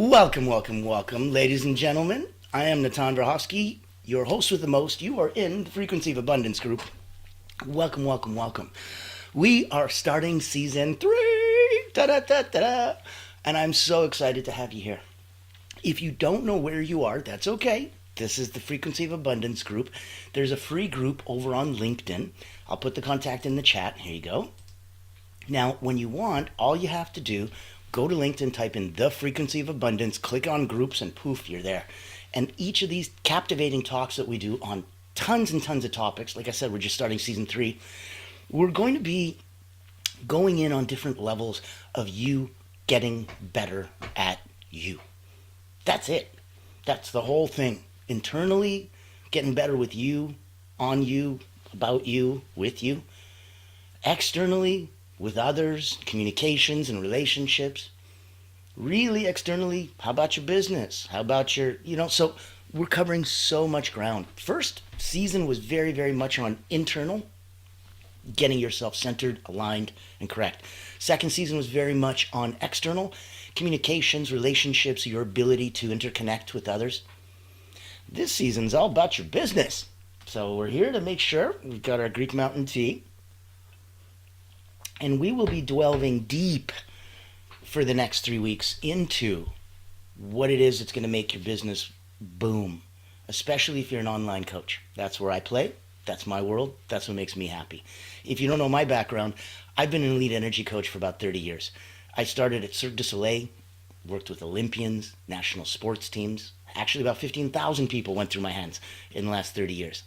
Welcome, welcome, welcome, ladies and gentlemen. I am Natan, your host with the most. You are in the Frequency of Abundance group. Welcome, welcome, welcome. We are starting season 3. Da-da-da-da-da. And I'm so excited to have you here. If you don't know where you are, that's okay. This is the Frequency of Abundance group. There's a free group over on LinkedIn. I'll put the contact in the chat. Here you go. Now, when you want, all you have to do, go to LinkedIn, type in the Frequency of Abundance, click on groups, and poof, you're there. And each of these captivating talks that we do on tons and tons of topics, like I said, we're just starting season 3, we're going to be going in on different levels of you getting better at you. That's it. That's the whole thing. Internally, getting better with you, on you, about you, with you. Externally, with others, communications and relationships. Really externally, how about your business? How about your, so we're covering so much ground. First season was very, very much on internal, getting yourself centered, aligned, and correct. Second season was very much on external, communications, relationships, your ability to interconnect with others. This season's all about your business. So we're here to make sure we've got our Greek Mountain tea. And we will be delving deep for the next 3 weeks into what it is that's going to make your business boom, especially if you're an online coach. That's where I play. That's my world. That's what makes me happy. If you don't know my background, I've been an elite energy coach for about 30 years. I started at Cirque du Soleil, worked with Olympians, national sports teams. Actually, about 15,000 people went through my hands in the last 30 years.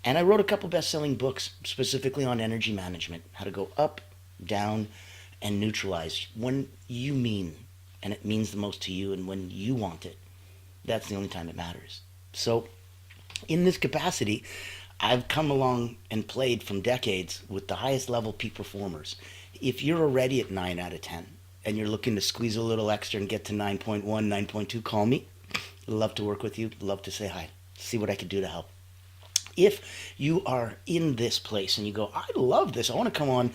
And I wrote a couple best-selling books specifically on energy management, how to go up, down, and neutralize when you mean, and it means the most to you, and when you want it. That's the only time it matters. So in this capacity, I've come along and played from decades with the highest level peak performers. If you're already at 9 out of 10 and you're looking to squeeze a little extra and get to 9.1, 9.2, call me. I'd love to work with you. Love to say hi. See what I can do to help. If you are in this place and you go, I love this, I want to come on,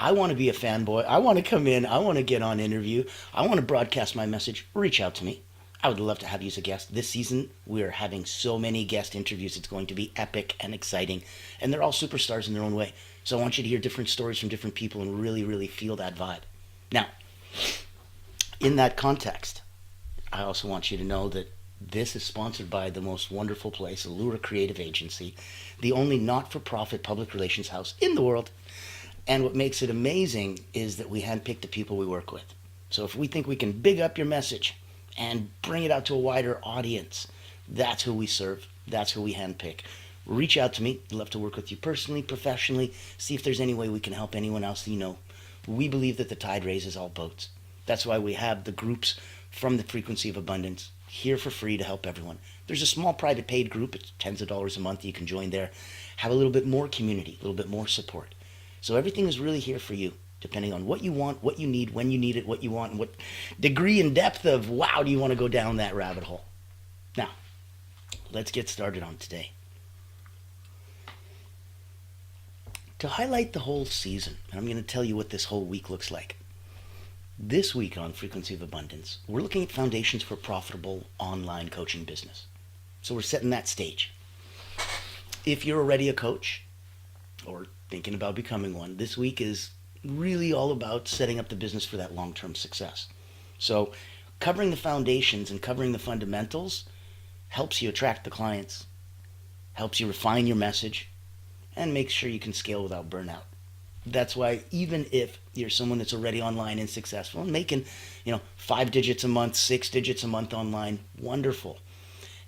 I want to be a fanboy, I want to come in, I want to get on interview, I want to broadcast my message, reach out to me. I would love to have you as a guest. This season, we're having so many guest interviews. It's going to be epic and exciting. And they're all superstars in their own way. So I want you to hear different stories from different people and really, really feel that vibe. Now, in that context, I also want you to know that this is sponsored by the most wonderful place, Allure Creative Agency, the only not-for-profit public relations house in the world. And what makes it amazing is that we handpick the people we work with. So if we think we can big up your message and bring it out to a wider audience, that's who we serve. That's who we handpick. Reach out to me. I'd love to work with you personally, professionally, see if there's any way we can help anyone else that you know. We believe that the tide raises all boats. That's why we have the groups from the Frequency of Abundance here for free to help everyone. There's a small private paid group. It's tens of dollars a month. You can join there. Have a little bit more community, a little bit more support. So everything is really here for you, depending on what you want, what you need, when you need it, what you want, and what degree and depth of wow do you want to go down that rabbit hole. Now, let's get started on today. To highlight the whole season, and I'm going to tell you what this whole week looks like. This week on Frequency of Abundance, we're looking at foundations for profitable online coaching business. So we're setting that stage. If you're already a coach or thinking about becoming one, this week is really all about setting up the business for that long-term success. So covering the foundations and covering the fundamentals helps you attract the clients, helps you refine your message, and makes sure you can scale without burnout. That's why even if you're someone that's already online and successful and making, 5 digits a month, 6 digits a month online, wonderful.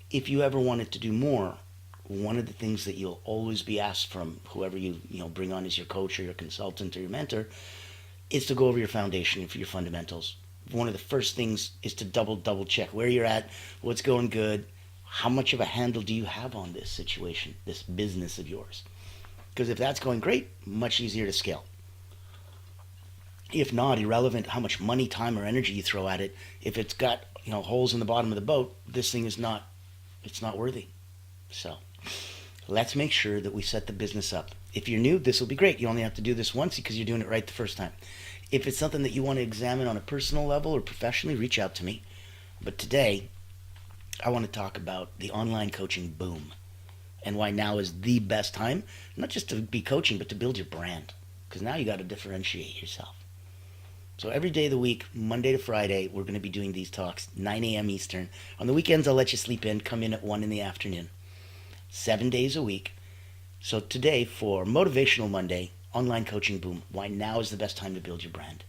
If you ever wanted to do more, one of the things that you'll always be asked from whoever you bring on as your coach or your consultant or your mentor is to go over your foundation and your fundamentals. One of the first things is to double check where you're at, what's going good, how much of a handle do you have on this situation, this business of yours. Because if that's going great, much easier to scale. If not, irrelevant how much money, time, or energy you throw at it, if it's got holes in the bottom of the boat, this thing is not worthy. So let's make sure that we set the business up. If you're new, this will be great. You only have to do this once because you're doing it right the first time. If it's something that you want to examine on a personal level or professionally, reach out to me. But today, I want to talk about the online coaching boom and why now is the best time, not just to be coaching, but to build your brand. Because now you got to differentiate yourself. So every day of the week, Monday to Friday, we're going to be doing these talks, 9 a.m. Eastern. On the weekends, I'll let you sleep in, come in at 1 in the afternoon. 7 days a week. So today, for Motivational Monday, online coaching boom, why now is the best time to build your brand.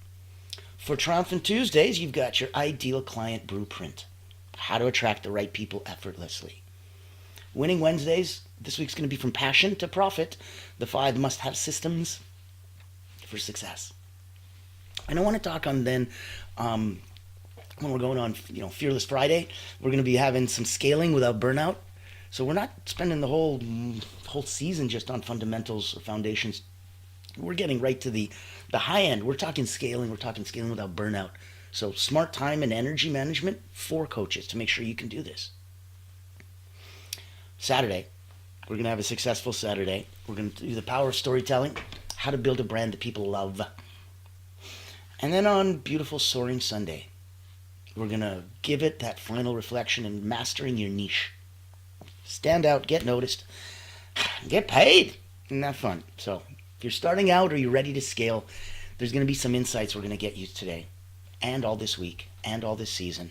For Triumphant Tuesdays, you've got your ideal client blueprint, how to attract the right people effortlessly. Winning Wednesdays, this week's going to be from passion to profit, the 5 must-have systems for success. And I want to talk on then, when we're going on, Fearless Friday, we're going to be having some scaling without burnout. So we're not spending the whole season just on fundamentals or foundations. We're getting right to the high end. We're talking scaling without burnout. So smart time and energy management for coaches to make sure you can do this. Saturday, we're going to have a successful Saturday. We're going to do the power of storytelling, how to build a brand that people love. And then on beautiful Soaring Sunday, we're going to give it that final reflection and mastering your niche. Stand out, get noticed, get paid. Isn't that fun? So if you're starting out or you're ready to scale, there's going to be some insights we're going to get you today and all this week and all this season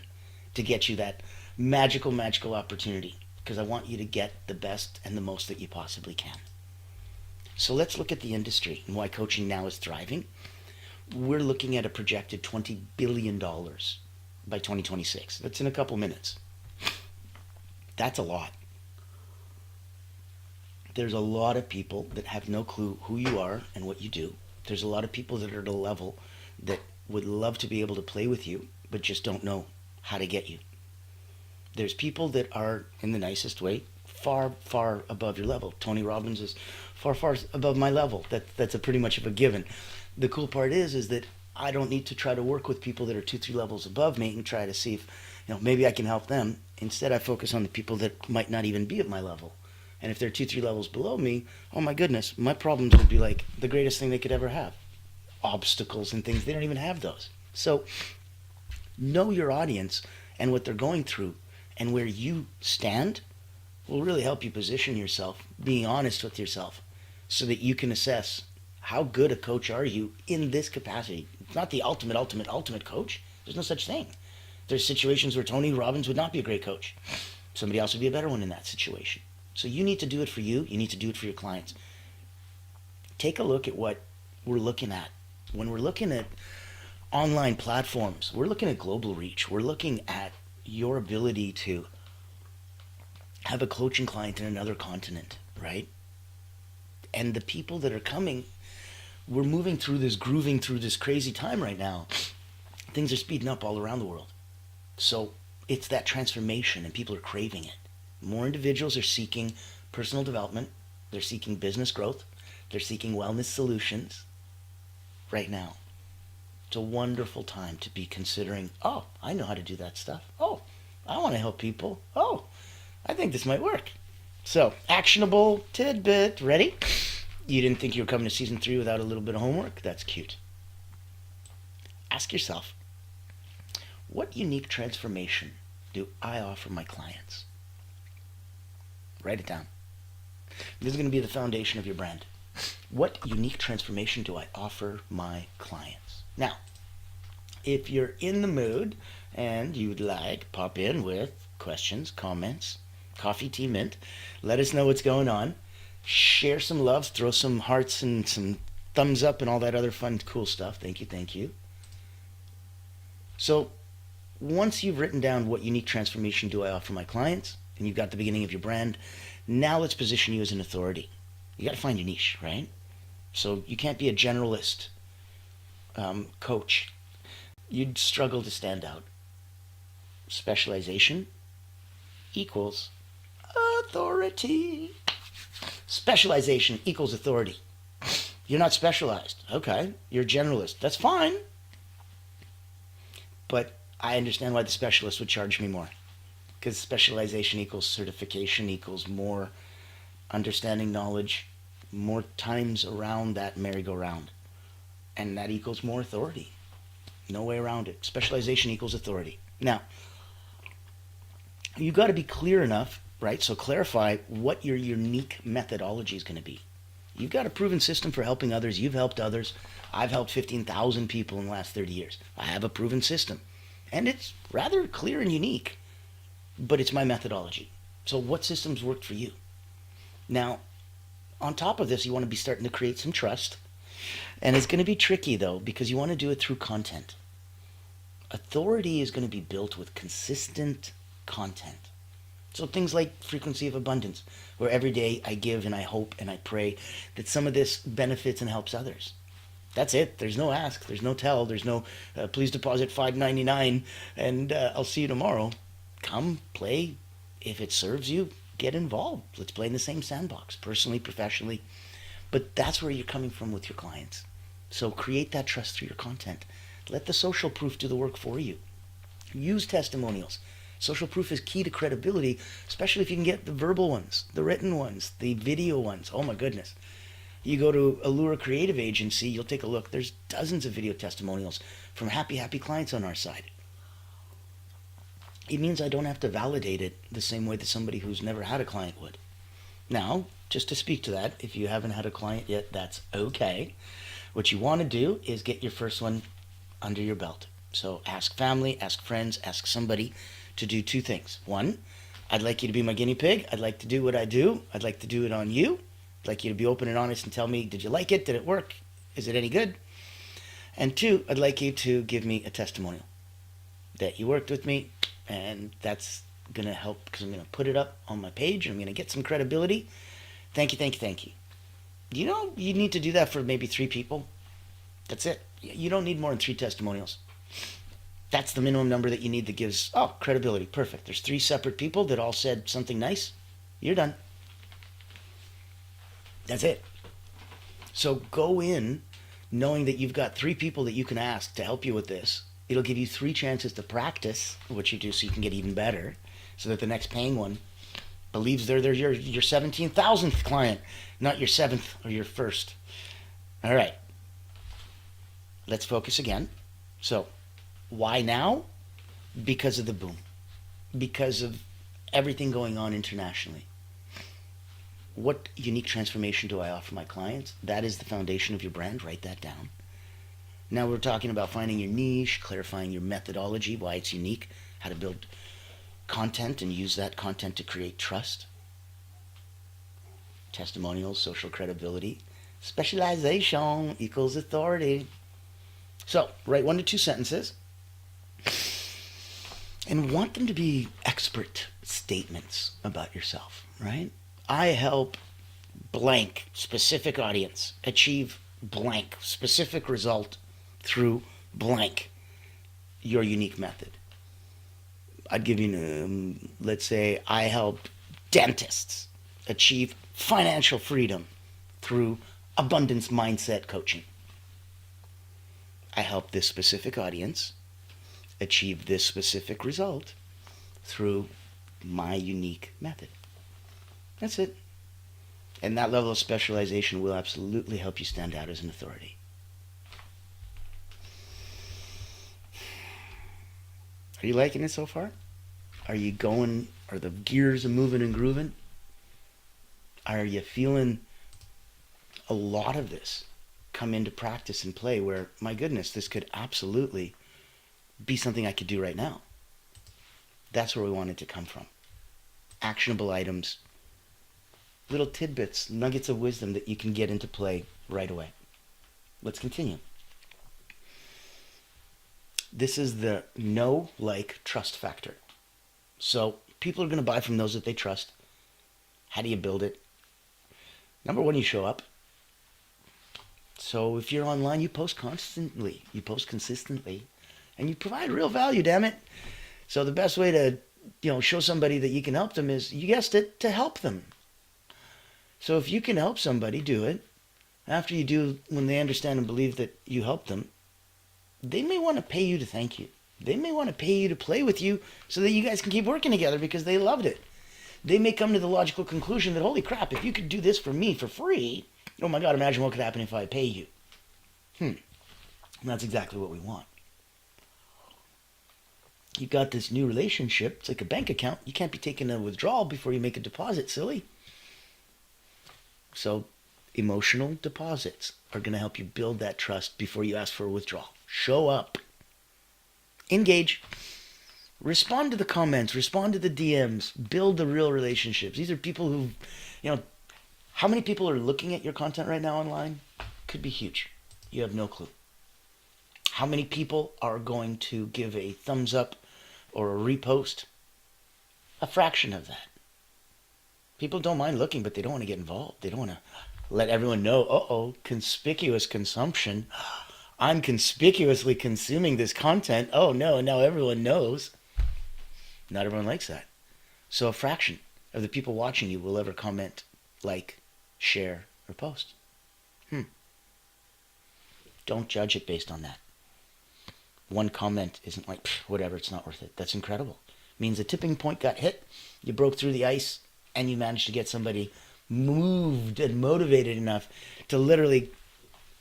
to get you that magical opportunity, because I want you to get the best and the most that you possibly can. So let's look at the industry and why coaching now is thriving. We're looking at a projected $20 billion by 2026. That's in a couple minutes. That's a lot. There's a lot of people that have no clue who you are and what you do. There's a lot of people that are at a level that would love to be able to play with you, but just don't know how to get you. There's people that are, in the nicest way, far, far above your level. Tony Robbins is far, far above my level. That's a pretty much of a given. The cool part is that I don't need to try to work with people that are 2-3 levels above me and try to see if, maybe I can help them. Instead, I focus on the people that might not even be at my level. And if they're 2-3 levels below me, oh my goodness, my problems would be like the greatest thing they could ever have. Obstacles and things, they don't even have those. So know your audience and what they're going through and where you stand will really help you position yourself, being honest with yourself, so that you can assess how good a coach are you in this capacity. It's not the ultimate coach. There's no such thing. There's situations where Tony Robbins would not be a great coach. Somebody else would be a better one in that situation. So you need to do it for you. You need to do it for your clients. Take a look at what we're looking at. When we're looking at online platforms, we're looking at global reach. We're looking at your ability to have a coaching client in another continent, right? And the people that are coming, we're moving through this, grooving through this crazy time right now. Things are speeding up all around the world. So it's that transformation and people are craving it. More individuals are seeking personal development. They're seeking business growth. They're seeking wellness solutions right now. It's a wonderful time to be considering, oh, I know how to do that stuff. Oh, I want to help people. Oh, I think this might work. So, actionable tidbit. Ready? You didn't think you were coming to season 3 without a little bit of homework? That's cute. Ask yourself, what unique transformation do I offer my clients? Write it down. This is going to be the foundation of your brand. What unique transformation do I offer my clients? Now, if you're in the mood and you'd like, pop in with questions, comments, coffee, tea, mint. Let us know what's going on. Share some love, throw some hearts and some thumbs up and all that other fun, cool stuff. Thank you. So once you've written down what unique transformation do I offer my clients, and you've got the beginning of your brand, now let's position you as an authority. You got to find your niche, right? So you can't be a generalist coach. You'd struggle to stand out. Specialization equals authority. Specialization equals authority. You're not specialized. Okay, you're a generalist. That's fine. But I understand why the specialist would charge me more. Because specialization equals certification equals more understanding, knowledge, more times around that merry-go-round. And that equals more authority. No way around it. Specialization equals authority. Now, You got to be clear enough, right? So clarify what your unique methodology is going to be. You've got a proven system for helping others. You've helped others. I've helped 15,000 people in the last 30 years. I have a proven system. And it's rather clear and unique, but it's my methodology. So what systems worked for you? Now, on top of this, you want to be starting to create some trust. And it's going to be tricky, though, because you want to do it through content. Authority is going to be built with consistent content. So things like frequency of abundance, where every day I give and I hope and I pray that some of this benefits and helps others. That's it. There's no ask. There's no tell. There's no please deposit $5.99 and I'll see you tomorrow. Come, play. If it serves you, get involved. Let's play in the same sandbox, personally, professionally. But that's where you're coming from with your clients. So create that trust through your content. Let the social proof do the work for you. Use testimonials. Social proof is key to credibility, especially if you can get the verbal ones, the written ones, the video ones. Oh my goodness. You go to Allure Creative Agency, you'll take a look. There's dozens of video testimonials from happy clients on our side. It means I don't have to validate it the same way that somebody who's never had a client would. Now, just to speak to that, if you haven't had a client yet, that's okay. What you want to do is get your first one under your belt. So ask family, ask friends, ask somebody to do two things. One, I'd like you to be my guinea pig. I'd like to do what I do. I'd like to do it on you. I'd like you to be open and honest and tell me, did you like it? Did it work? Is it any good? And two, I'd like you to give me a testimonial that you worked with me, and that's going to help because I'm going to put it up on my page and I'm going to get some credibility. Thank you, thank you, thank you. You know, you need to do that for maybe 3 people. That's it. You don't need more than 3 testimonials. That's the minimum number that you need that gives, credibility. Perfect. There's 3 separate people that all said something nice. You're done. That's it. So go in knowing that you've got 3 people that you can ask to help you with this. It'll give you 3 chances to practice what you do so you can get even better, so that the next paying one believes they're your 17,000th client, not your 7th or your 1st. All right. Let's focus again. So why now? Because of the boom. Because of everything going on internationally. What unique transformation do I offer my clients? That is the foundation of your brand. Write that down. Now we're talking about finding your niche, clarifying your methodology, why it's unique, how to build content and use that content to create trust, testimonials, social credibility. Specialization equals authority. So write 1 to 2 sentences and want them to be expert statements about yourself, right? I help blank specific audience achieve blank specific result through blank your unique method. I'd give you, let's say I help dentists achieve financial freedom through abundance mindset coaching. I help this specific audience achieve this specific result through my unique method. That's it. And that level of specialization will absolutely help you stand out as an authority. Are you liking it so far? Are you going, are the gears moving and grooving? Are you feeling a lot of this come into practice and play where, my goodness, this could absolutely be something I could do right now? That's where we want it to come from. Actionable items, little tidbits, nuggets of wisdom that you can get into play right away. Let's continue. This is the know, like, trust factor. So people are going to buy from those that they trust. How do you build it? Number 1, you show up. So if you're online, you post constantly. You post consistently. And you provide real value, damn it. So the best way to, show somebody that you can help them is, you guessed it, to help them. So if you can help somebody, do it. After you do, when they understand and believe that you helped them, they may want to pay you to thank you. They may want to pay you to play with you so that you guys can keep working together because they loved it. They may come to the logical conclusion that, holy crap, if you could do this for me for free, oh my God, imagine what could happen if I pay you. And that's exactly what we want. You got this new relationship. It's like a bank account. You can't be taking a withdrawal before you make a deposit, silly. So emotional deposits are going to help you build that trust before you ask for a withdrawal. Show up. Engage. Respond to the comments. Respond to the DMs. Build the real relationships. These are people who, how many people are looking at your content right now online? Could be huge. You have no clue. How many people are going to give a thumbs up or a repost? A fraction of that. People don't mind looking, but they don't want to get involved. They don't want to let everyone know, conspicuous consumption. I'm conspicuously consuming this content. Oh no, and now everyone knows. Not everyone likes that. So a fraction of the people watching you will ever comment, like, share, or post. Don't judge it based on that. One comment isn't like, whatever, it's not worth it. That's incredible. It means a tipping point got hit, you broke through the ice, and you managed to get somebody moved and motivated enough to literally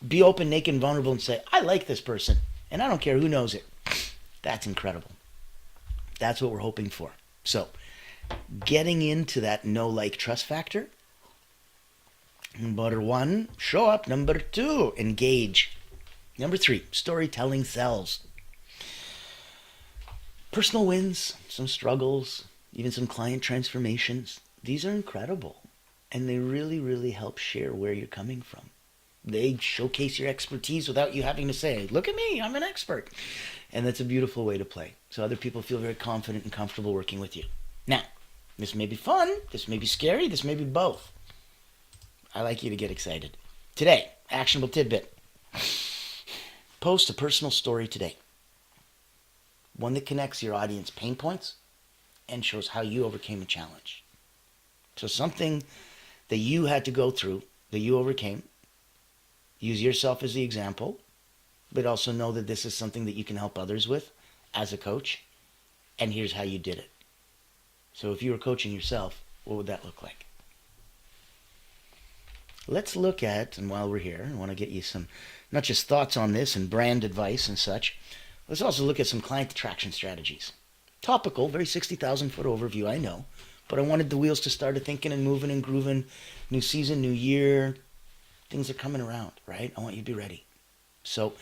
be open, naked, and vulnerable and say, I like this person, and I don't care who knows it. That's incredible. That's what we're hoping for. So, getting into that know, like, trust factor. Number 1, show up. Number 2, engage. Number 3, storytelling sells. Personal wins, some struggles, even some client transformations. These are incredible. And they really, really help share where you're coming from. They showcase your expertise without you having to say, look at me, I'm an expert. And that's a beautiful way to play. So other people feel very confident and comfortable working with you. Now, this may be fun, this may be scary, this may be both. I like you to get excited. Today, actionable tidbit. Post a personal story today. One that connects your audience pain points and shows how you overcame a challenge. So something that you had to go through, that you overcame. Use yourself as the example, but also know that this is something that you can help others with as a coach, and here's how you did it. So if you were coaching yourself, what would that look like? Let's look at, and while we're here, I want to get you some, not just thoughts on this and brand advice and such, let's also look at some client attraction strategies. Topical, very 60,000 foot overview, I know, but I wanted the wheels to start thinking and moving and grooving. New season, new year, things are coming around, right? I want you to be ready. So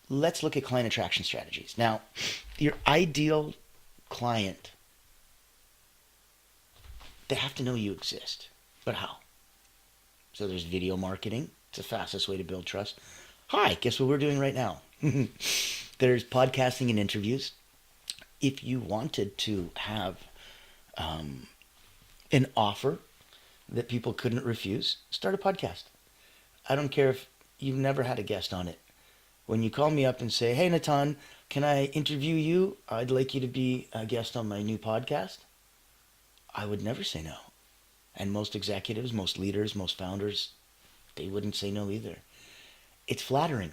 let's look at client attraction strategies. Now, your ideal client, they have to know you exist. But how? So there's video marketing. It's the fastest way to build trust. Hi, guess what we're doing right now? There's podcasting and interviews. If you wanted to have an offer that people couldn't refuse, start a podcast. I don't care if you've never had a guest on it. When you call me up and say, hey, Natan, can I interview you? I'd like you to be a guest on my new podcast. I would never say no. And most executives, most leaders, most founders, they wouldn't say no either. It's flattering.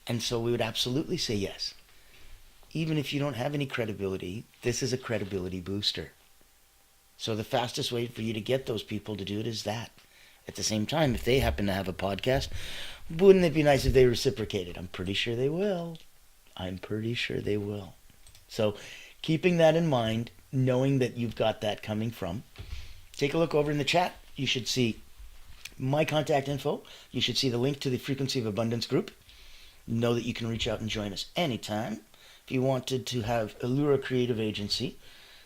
And so we would absolutely say yes. Even if you don't have any credibility, this is a credibility booster. So the fastest way for you to get those people to do it is that. At the same time, if they happen to have a podcast, wouldn't it be nice if they reciprocated? I'm pretty sure they will. So keeping that in mind, knowing that you've got that coming from, take a look over in the chat. You should see my contact info. You should see the link to the Frequency of Abundance group. Know that you can reach out and join us anytime. If you wanted to have Allura Creative Agency,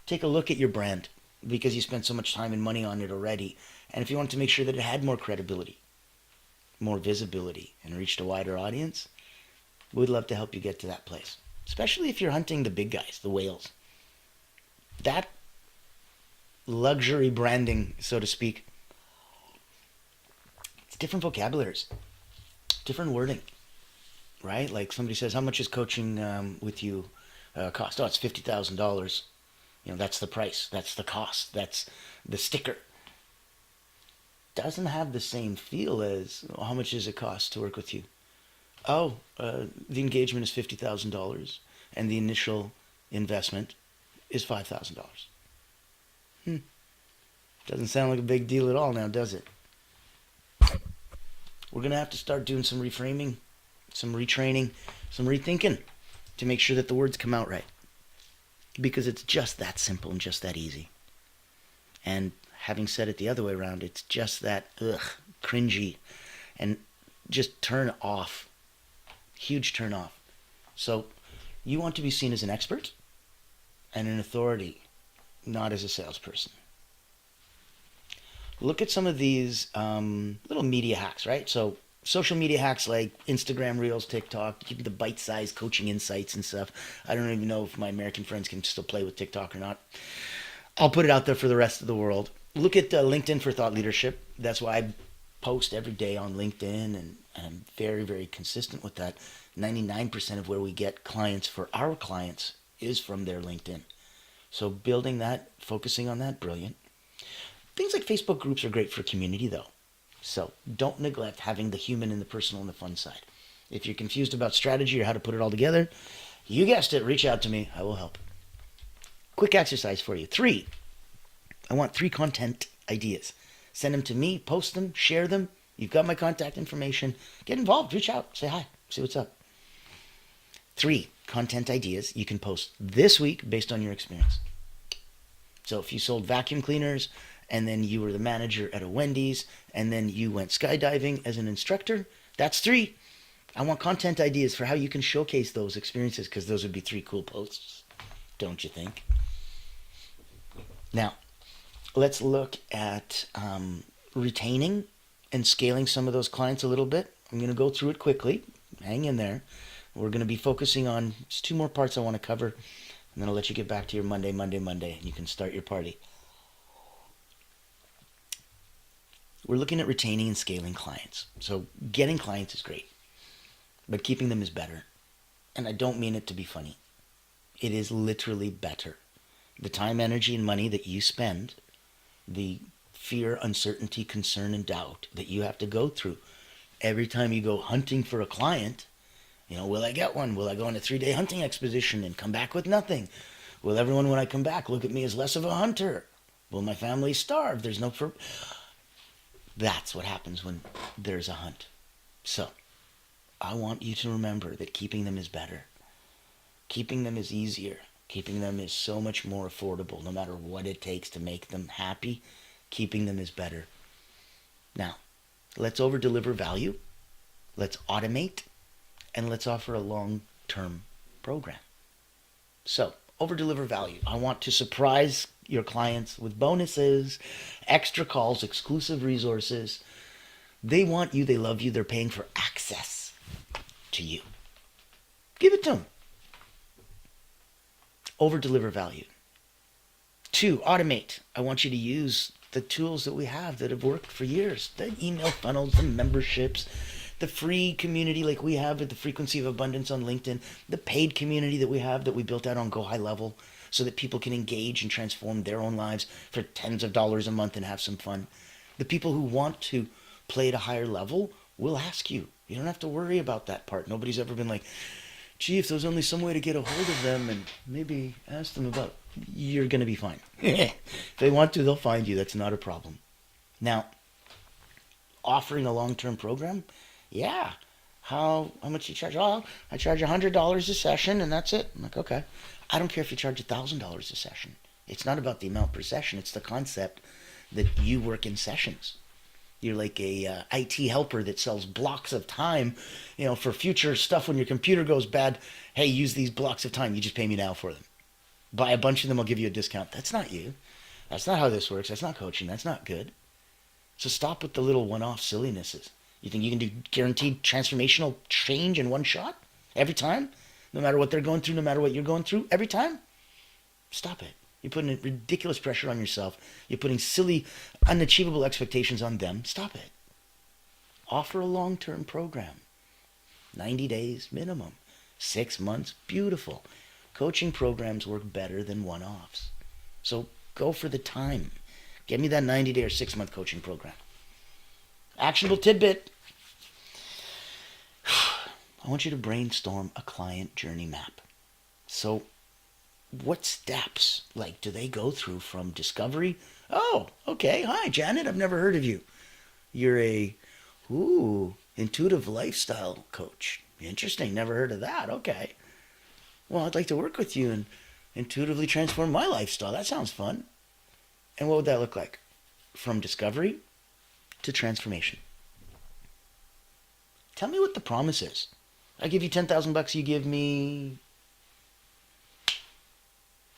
take a look at your brand because you spent so much time and money on it already. And if you wanted to make sure that it had more credibility, more visibility, and reached a wider audience, we'd love to help you get to that place. Especially if you're hunting the big guys, the whales. That luxury branding, so to speak, it's different vocabularies, different wording, right? Like somebody says, how much is coaching with you cost? Oh, it's $50,000. That's the price. That's the cost. That's the sticker. Doesn't have the same feel as how much does it cost to work with you? Oh, the engagement is $50,000 and the initial investment is $5,000. Doesn't sound like a big deal at all now, does it? We're going to have to start doing some reframing, some retraining, some rethinking to make sure that the words come out right. because it's just that simple and just that easy. And having said it the other way around, it's just that cringy and just turn off. Huge turn off. So you want to be seen as an expert and an authority, not as a salesperson. Look at some of these little media hacks, right? So social media hacks like Instagram Reels, TikTok, give you the bite-sized coaching insights and stuff. I don't even know if my American friends can still play with TikTok or not. I'll put it out there for the rest of the world. Look at LinkedIn for thought leadership. That's why I post every day on LinkedIn, and I'm very, very consistent with that. 99% of where we get clients for our clients is from their LinkedIn. So building that, focusing on that, brilliant. Things like Facebook groups are great for community though. So don't neglect having the human and the personal and the fun side. If you're confused about strategy or how to put it all together, you guessed it, reach out to me. I will help. Quick exercise for you. 3. I want 3 content ideas. Send them to me, post them, share them. You've got my contact information. Get involved, reach out, say hi, see what's up. 3 content ideas you can post this week based on your experience. So if you sold vacuum cleaners and then you were the manager at a Wendy's and then you went skydiving as an instructor, that's 3. I want content ideas for how you can showcase those experiences, because those would be 3 cool posts, don't you think? Now, let's look at retaining and scaling some of those clients a little bit. I'm going to go through it quickly. Hang in there. We're going to be focusing on just 2 more parts I want to cover, and then I'll let you get back to your Monday, and you can start your party. We're looking at retaining and scaling clients. So getting clients is great, but keeping them is better. And I don't mean it to be funny. It is literally better. The time, energy, and money that you spend, the fear, uncertainty, concern, and doubt that you have to go through every time you go hunting for a client. Will I get one? Will I go on a 3-day hunting expedition and come back with nothing? Will everyone, when I come back, look at me as less of a hunter? Will my family starve? There's no... That's what happens when there's a hunt. So, I want you to remember that keeping them is better. Keeping them is easier. Keeping them is so much more affordable, no matter what it takes to make them happy. Keeping them is better. Now, let's over-deliver value. Let's automate. And let's offer a long-term program. So, over-deliver value. I want to surprise your clients with bonuses, extra calls, exclusive resources. They want you, they love you, they're paying for access to you. Give it to them. Over-deliver value. 2, automate. I want you to use the tools that we have that have worked for years. The email funnels, the memberships, the free community like we have with the Frequency of Abundance on LinkedIn, the paid community that we have that we built out on Go High Level so that people can engage and transform their own lives for tens of dollars a month and have some fun. The people who want to play at a higher level will ask you. You don't have to worry about that part. Nobody's ever been like, gee, if there's only some way to get a hold of them and maybe ask them about, you're going to be fine. If they want to, they'll find you. That's not a problem. Now, offering a long-term program, yeah. How much do you charge? Oh, I charge $100 a session and that's it. I'm like, okay. I don't care if you charge $1,000 a session. It's not about the amount per session. It's the concept that you work in sessions. You're like a IT helper that sells blocks of time, for future stuff when your computer goes bad. Hey, use these blocks of time. You just pay me now for them. Buy a bunch of them, I'll give you a discount. That's not you. That's not how this works. That's not coaching. That's not good. So stop with the little one-off sillinesses. You think you can do guaranteed transformational change in one shot? Every time? No matter what they're going through, no matter what you're going through? Every time? Stop it. You're putting ridiculous pressure on yourself. You're putting silly, unachievable expectations on them. Stop it. Offer a long-term program. 90 days minimum. 6 months, beautiful. Coaching programs work better than one-offs. So go for the time. Get me that 90-day or 6-month coaching program. Actionable tidbit. I want you to brainstorm a client journey map. So what steps, do they go through from discovery? Oh, okay. Hi, Janet. I've never heard of you. You're a, intuitive lifestyle coach. Interesting. Never heard of that. Okay. Well, I'd like to work with you. And intuitively transform my lifestyle. That sounds fun. And what would that look like? From discovery to transformation. Tell me what the promise is. I give you 10,000 bucks, you give me...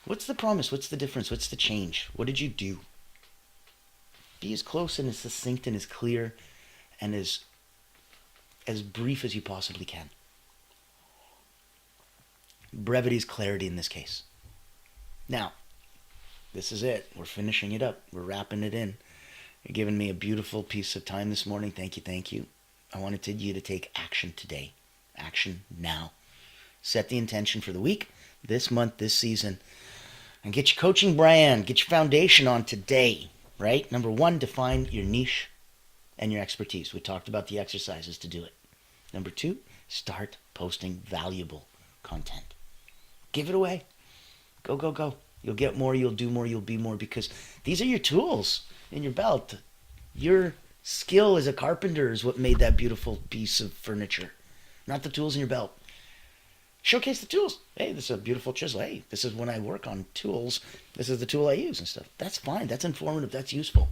What's the promise? What's the difference? What's the change? What did you do? Be as close and as succinct and as clear and as brief as you possibly can. Brevity is clarity in this case. Now, this is it. We're finishing it up. We're wrapping it in. You're giving me a beautiful piece of time this morning. Thank you, thank you. I wanted you to take action today. Action now. Set the intention for the week, this month, this season, and get your coaching brand, get your foundation on today, right? Number one, define your niche and your expertise. We talked about the exercises to do it. Number two, start posting valuable content. Give it away. Go, go, go. You'll get more, you'll do more, you'll be more, because these are your tools in your belt. Your skill as a carpenter is what made that beautiful piece of furniture, not the tools in your belt. Showcase the tools. Hey, this is a beautiful chisel. Hey, this is when I work on tools. This is the tool I use and stuff. That's fine. That's informative. That's useful.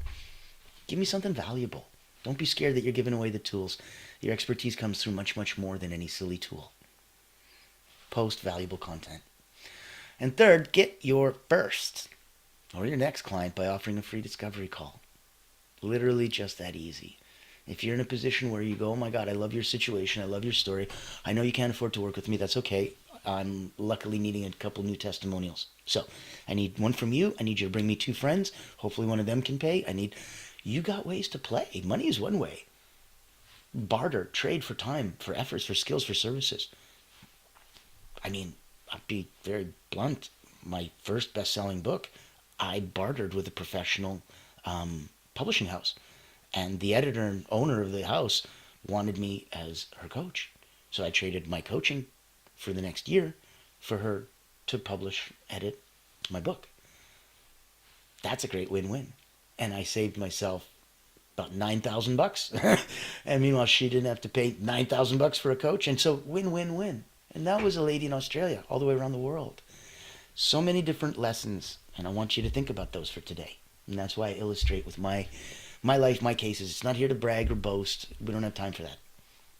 Give me something valuable. Don't be scared that you're giving away the tools. Your expertise comes through much, much more than any silly tool. Post valuable content. And third, get your first or your next client by offering a free discovery call. Literally just that easy. If you're in a position where you go, oh my God, I love your situation, I love your story, I know you can't afford to work with me, that's okay. I'm luckily needing a couple new testimonials. So I need one from you. I need you to bring me 2 friends. Hopefully one of them can pay. You got ways to play. Money is one way. Barter, trade for time, for efforts, for skills, for services. I mean, I'll be very blunt. My first best-selling book, I bartered with a professional publishing house. And the editor and owner of the house wanted me as her coach. So I traded my coaching for the next year for her to publish, edit my book. That's a great win-win. And I saved myself about $9,000. And meanwhile, she didn't have to pay $9,000 for a coach. And so win-win-win. And that was a lady in Australia, all the way around the world. So many different lessons. And I want you to think about those for today. And that's why I illustrate with my life, my cases. It's not here to brag or boast. We don't have time for that.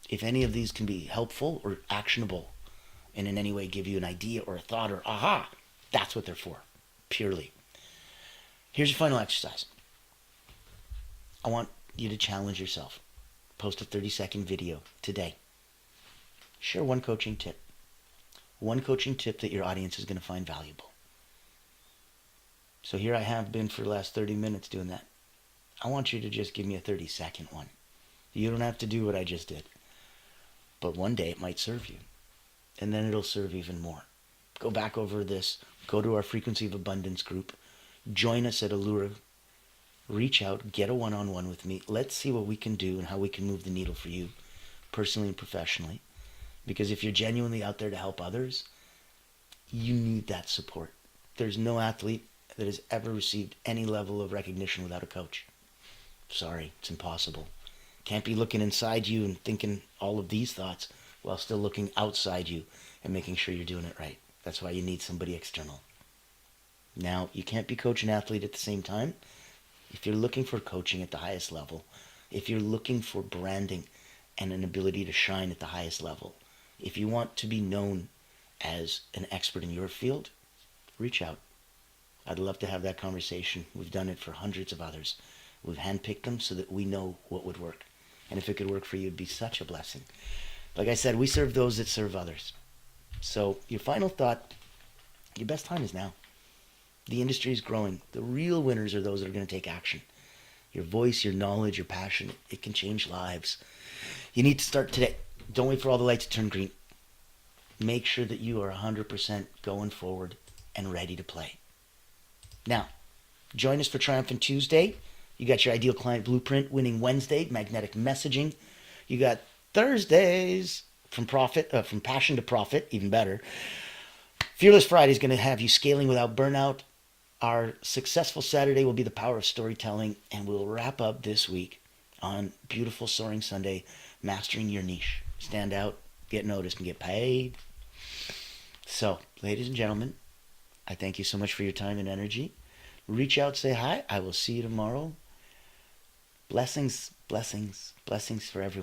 If any of these can be helpful or actionable and in any way give you an idea or a thought or aha, that's what they're for, purely. Here's your final exercise. I want you to challenge yourself. Post a 30-second video today. Share one coaching tip. One coaching tip that your audience is going to find valuable. So here I have been for the last 30 minutes doing that. I want you to just give me a 30-second one. You don't have to do what I just did. But one day it might serve you. And then it'll serve even more. Go back over this. Go to our Frequency of Abundance group. Join us at Allura. Reach out. Get a one-on-one with me. Let's see what we can do and how we can move the needle for you, personally and professionally. Because if you're genuinely out there to help others, you need that support. There's no athlete that has ever received any level of recognition without a coach. Sorry, it's impossible. Can't be looking inside you and thinking all of these thoughts while still looking outside you and making sure you're doing it right. That's why you need somebody external. Now, you can't be coach and athlete at the same time. If you're looking for coaching at the highest level, if you're looking for branding and an ability to shine at the highest level, if you want to be known as an expert in your field, reach out. I'd love to have that conversation. We've done it for hundreds of others. We've handpicked them so that we know what would work. And if it could work for you, it'd be such a blessing. Like I said, we serve those that serve others. So your final thought, your best time is now. The industry is growing. The real winners are those that are going to take action. Your voice, your knowledge, your passion, it can change lives. You need to start today. Don't wait for all the lights to turn green. Make sure that you are 100% going forward and ready to play. Now, join us for Triumphant Tuesday. You got your Ideal Client Blueprint, Winning Wednesday, Magnetic Messaging. You got Thursdays from Passion to Profit, even better. Fearless Friday is going to have you scaling without burnout. Our Successful Saturday will be the power of storytelling, and we'll wrap up this week on Beautiful Soaring Sunday, mastering your niche. Stand out, get noticed, and get paid. So, ladies and gentlemen, I thank you so much for your time and energy. Reach out, say hi. I will see you tomorrow. Blessings, blessings, blessings for everyone.